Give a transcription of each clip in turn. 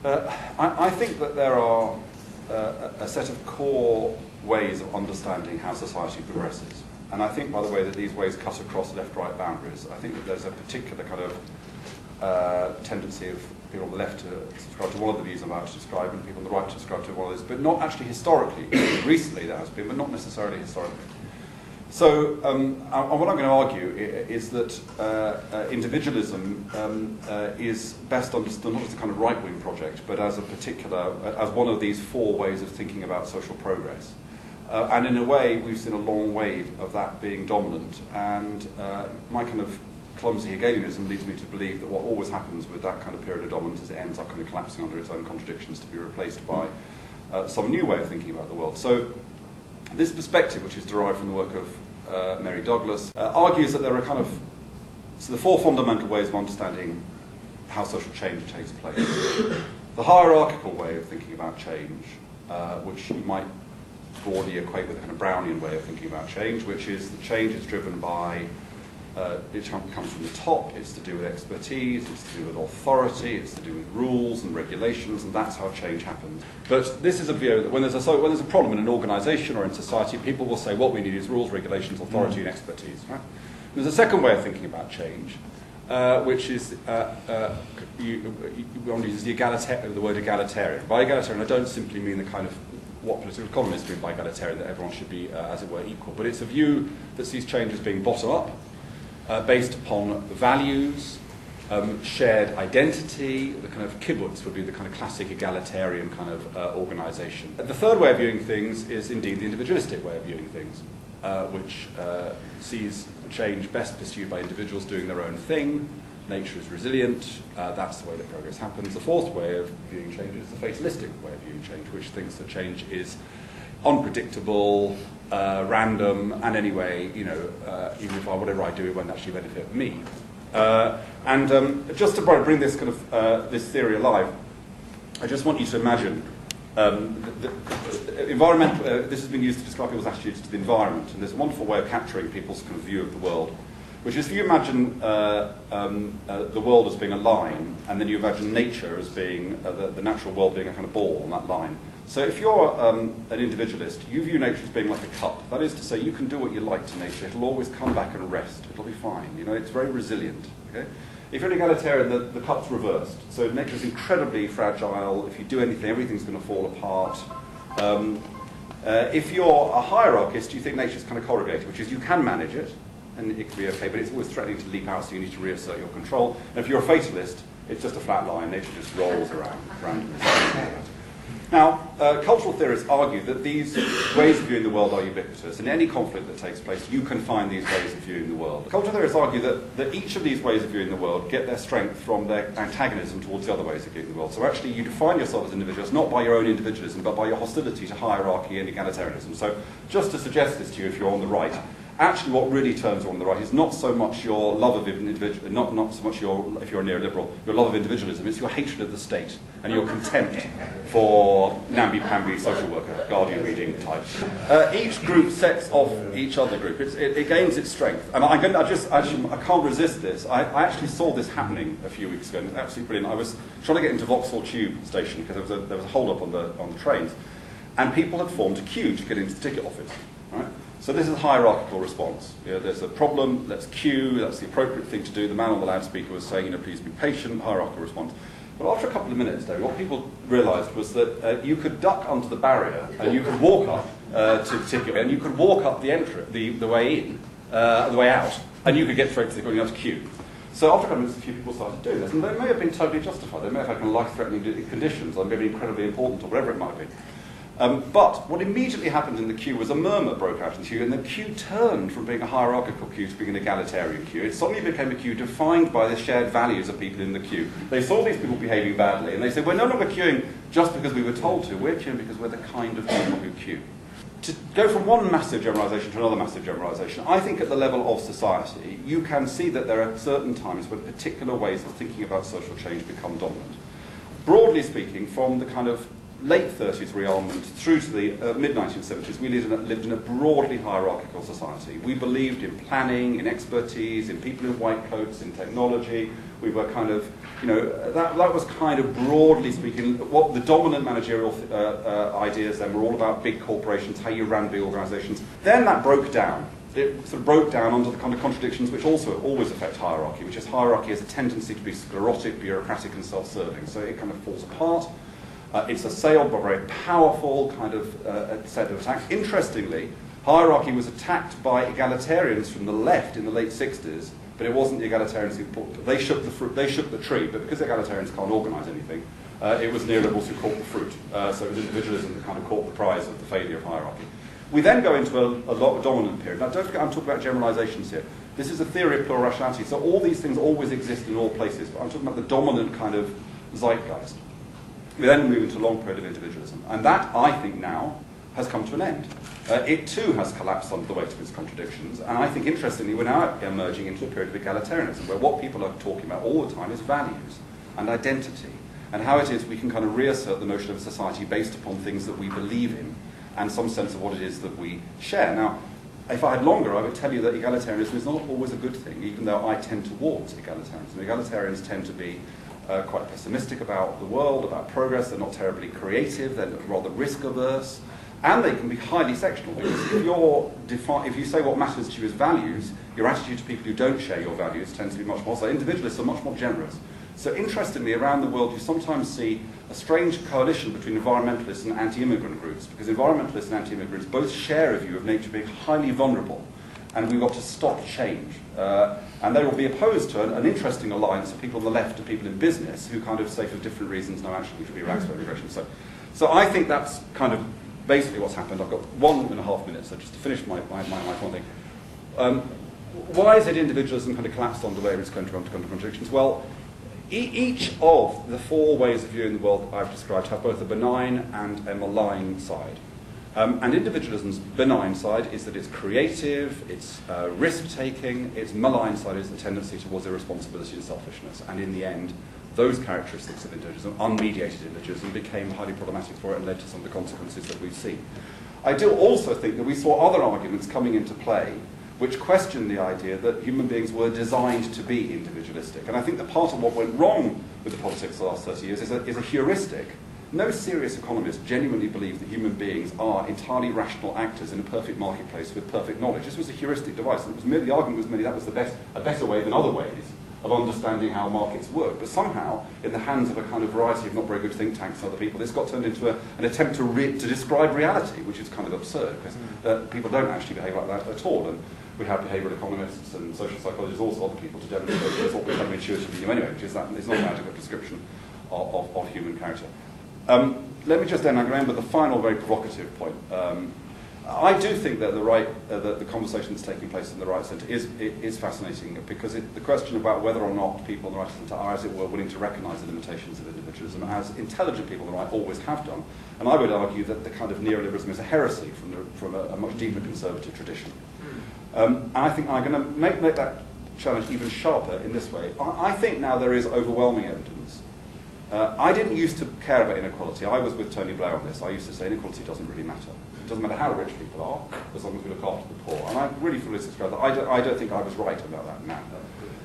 I think that there are a set of core ways of understanding how society progresses. And I think, by the way, that these ways cut across left-right boundaries. I think that there's a particular kind of tendency of people on the left to subscribe to one of the views I'm about to describe, and people on the right to subscribe to one of those, but not actually historically. Recently there has been, but not necessarily historically. So what I'm going to argue is that individualism is best understood not as a kind of right-wing project, but as a particular, as one of these four ways of thinking about social progress. And in a way, we've seen a long wave of that being dominant, and my kind of clumsy Hegelianism leads me to believe that what always happens with that kind of period of dominance is it ends up kind of collapsing under its own contradictions to be replaced by some new way of thinking about the world. So this perspective, which is derived from the work of Mary Douglas, argues that there are kind of the four fundamental ways of understanding how social change takes place. The hierarchical way of thinking about change, which you might broadly equate with a kind of Brownian way of thinking about change, which is the change is driven by, it comes from the top, it's to do with expertise, it's to do with authority, it's to do with rules and regulations, and that's how change happens. But this is a view that when there's a problem in an organisation or in society, people will say what we need is rules, regulations, authority and expertise. Right? There's a second way of thinking about change, which is, one uses the word egalitarian. By egalitarian, I don't simply mean the kind of what political economists mean by egalitarian, that everyone should be, as it were, equal. But it's a view that sees change as being bottom-up, based upon values, shared identity. The kind of kibbutz would be the kind of classic egalitarian kind of organisation. The third way of viewing things is indeed the individualistic way of viewing things, which sees change best pursued by individuals doing their own thing. Nature is resilient, that's the way that progress happens. The fourth way of viewing change is the fatalistic way of viewing change, which thinks that change is unpredictable, random, and anyway, you know, even if whatever I do, it won't actually benefit me. Just to bring this kind of this theory alive, I just want you to imagine environmental. This has been used to describe people's attitudes to the environment, and there's a wonderful way of capturing people's kind of view of the world, which is if you imagine the world as being a line, and then you imagine nature as being, the natural world being a kind of ball on that line. So if you're an individualist, you view nature as being like a cup. That is to say, you can do what you like to nature. It'll always come back and rest. It'll be fine. You know, it's very resilient. Okay? If you're an egalitarian, the cup's reversed. So nature's incredibly fragile. If you do anything, everything's going to fall apart. If you're a hierarchist, you think nature's kind of corrugated, which is you can manage it, and it can be okay, but it's always threatening to leap out, so you need to reassert your control. And if you're a fatalist, it's just a flat line. Nature just rolls around randomly. Now, cultural theorists argue that these ways of viewing the world are ubiquitous. In any conflict that takes place, you can find these ways of viewing the world. Cultural theorists argue that each of these ways of viewing the world get their strength from their antagonism towards the other ways of viewing the world. So actually, you define yourself as individuals not by your own individualism, but by your hostility to hierarchy and egalitarianism. So just to suggest this to you, if you're on the right, actually what really turns you on the right is not so much your love of individual, not so much your, if you're a neoliberal, your love of individualism, it's your hatred of the state and your contempt for namby-pamby social worker, Guardian reading types. Each group sets off each other group. It gains its strength. And I can't resist this. I actually saw this happening a few weeks ago, and it's absolutely brilliant. I was trying to get into Vauxhall Tube station because there was a hold-up on the trains, and people had formed a queue to get into the ticket office. Right? So this is a hierarchical response. You know, there's a problem, let's queue, that's the appropriate thing to do. The man on the loudspeaker was saying, you know, please be patient, hierarchical response. But after a couple of minutes, though, what people realised was that you could duck onto the barrier and you could walk up to the ticket, and you could walk up the way in, the way out, and you could get straight to the you have to queue. So after a couple of minutes, a few people started doing this, and they may have been totally justified. They may have had kind of life-threatening conditions, or maybe incredibly important, or whatever it might be. But what immediately happened in the queue was a murmur broke out in the queue, and the queue turned from being a hierarchical queue to being an egalitarian queue. It suddenly became a queue defined by the shared values of people in the queue. They saw these people behaving badly, and they said, we're no longer queuing just because we were told to, we're queuing because we're the kind of people who queue. To go from one massive generalisation to another massive generalisation, I think at the level of society, you can see that there are certain times when particular ways of thinking about social change become dominant. Broadly speaking, from the kind of late 30s rearmament through to the mid-1970s, we lived in a broadly hierarchical society. We believed in planning, in expertise, in people in white coats, in technology. We were kind of, that was kind of, broadly speaking, what the dominant managerial ideas then were all about: big corporations, how you ran big organizations. Then that broke down. It sort of broke down under the kind of contradictions which also always affect hierarchy, which is hierarchy has a tendency to be sclerotic, bureaucratic, and self-serving. So it kind of falls apart. It's assailed by a very powerful kind of set of attacks. Interestingly, hierarchy was attacked by egalitarians from the left in the late 60s, but it wasn't the egalitarians who they shook the fruit, they shook the tree, but because egalitarians can't organise anything, it was neoliberals who caught the fruit. So it was individualism that kind of caught the prize of the failure of hierarchy. We then go into a lot of dominant period. Now, don't forget, I'm talking about generalizations here. This is a theory of plural rationality, so all these things always exist in all places, but I'm talking about the dominant kind of zeitgeist. We then move into a long period of individualism, and that, I think, now has come to an end. It too has collapsed under the weight of its contradictions, and I think, interestingly, we're now emerging into a period of egalitarianism, where what people are talking about all the time is values and identity, and how it is we can kind of reassert the notion of a society based upon things that we believe in, and some sense of what it is that we share. Now, if I had longer, I would tell you that egalitarianism is not always a good thing, even though I tend towards egalitarianism. Egalitarians tend to be quite pessimistic about the world, about progress. They're not terribly creative. They're rather risk-averse. And they can be highly sectional, because if you say what matters to you is values, your attitude to people who don't share your values tends to be much more so. Individualists are much more generous. So interestingly, around the world, you sometimes see a strange coalition between environmentalists and anti-immigrant groups, because environmentalists and anti-immigrants both share a view of nature being highly vulnerable, and we've got to stop change. And they will be opposed to an interesting alliance of people on the left and people in business who kind of say for different reasons, no, actually, we should be relaxed about immigration. So I think that's kind of basically what's happened. I've got 1.5 minutes, so just to finish my one thing. Why is it individualism kind of collapsed under various contradictions? Well, each of the four ways of viewing the world I've described have both a benign and a malign side. And individualism's benign side is that it's creative, it's risk-taking. Its malign side is the tendency towards irresponsibility and selfishness. And in the end, those characteristics of individualism, unmediated individualism, became highly problematic for it and led to some of the consequences that we've seen. I do also think that we saw other arguments coming into play which question the idea that human beings were designed to be individualistic. And I think that part of what went wrong with the politics of the last 30 years is a heuristic. No serious economist genuinely believes that human beings are entirely rational actors in a perfect marketplace with perfect knowledge. This was a heuristic device. And the argument was merely that was a better way than other ways of understanding how markets work. But somehow, in the hands of a kind of variety of not very good think tanks and other people, this got turned into an attempt to describe reality, which is kind of absurd, because people don't actually behave like that at all. And we have behavioural economists and social psychologists, all sorts of other people to demonstrate this, what we kind of intuitively do anyway, which is that it's not an adequate description of human character. Let me just then, I'm going to end with a final very provocative point. I do think that the conversation that's taking place in the right centre is fascinating, because the question about whether or not people on the right centre are, as it were, willing to recognise the limitations of individualism, as intelligent people on the right always have done. And I would argue that the kind of neoliberalism is a heresy from a much deeper conservative tradition. And I think I'm going to make that challenge even sharper in this way. I think now there is overwhelming evidence. I didn't used to care about inequality. I was with Tony Blair on this. I used to say inequality doesn't really matter. It doesn't matter how rich people are, as long as we look after the poor. And I really fully subscribe that. I don't think I was right about that now.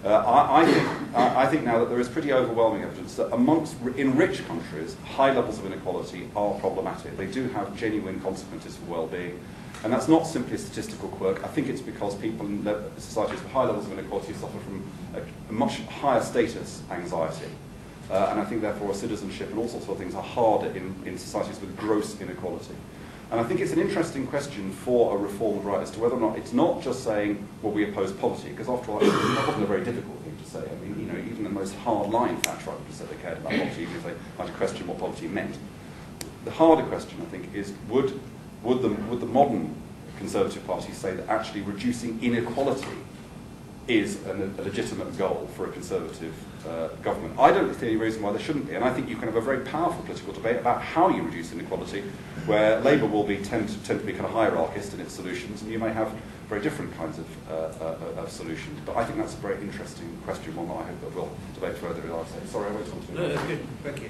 I think now that there is pretty overwhelming evidence that in rich countries, high levels of inequality are problematic. They do have genuine consequences for well-being. And that's not simply a statistical quirk. I think it's because people in societies with high levels of inequality suffer from a much higher status anxiety. And I think, therefore, citizenship and all sorts of things are harder in societies with gross inequality. And I think it's an interesting question for a reformed right as to whether or not it's not just saying, well, we oppose poverty, because after all, that wasn't a very difficult thing to say. I mean, even the most hard-line Thatcher would have said they cared about poverty, even if they had to question what poverty meant. The harder question, I think, is would the modern Conservative Party say that actually reducing inequality is a legitimate goal for a Conservative government? I don't see any reason why there shouldn't be, and I think you can have a very powerful political debate about how you reduce inequality, where Labour will tend to be kind of hierarchist in its solutions, and you may have very different kinds of solutions. But I think that's a very interesting question, one that I hope that we'll debate further in RSA. Sorry, I went on too long. No, that's good. Thank you.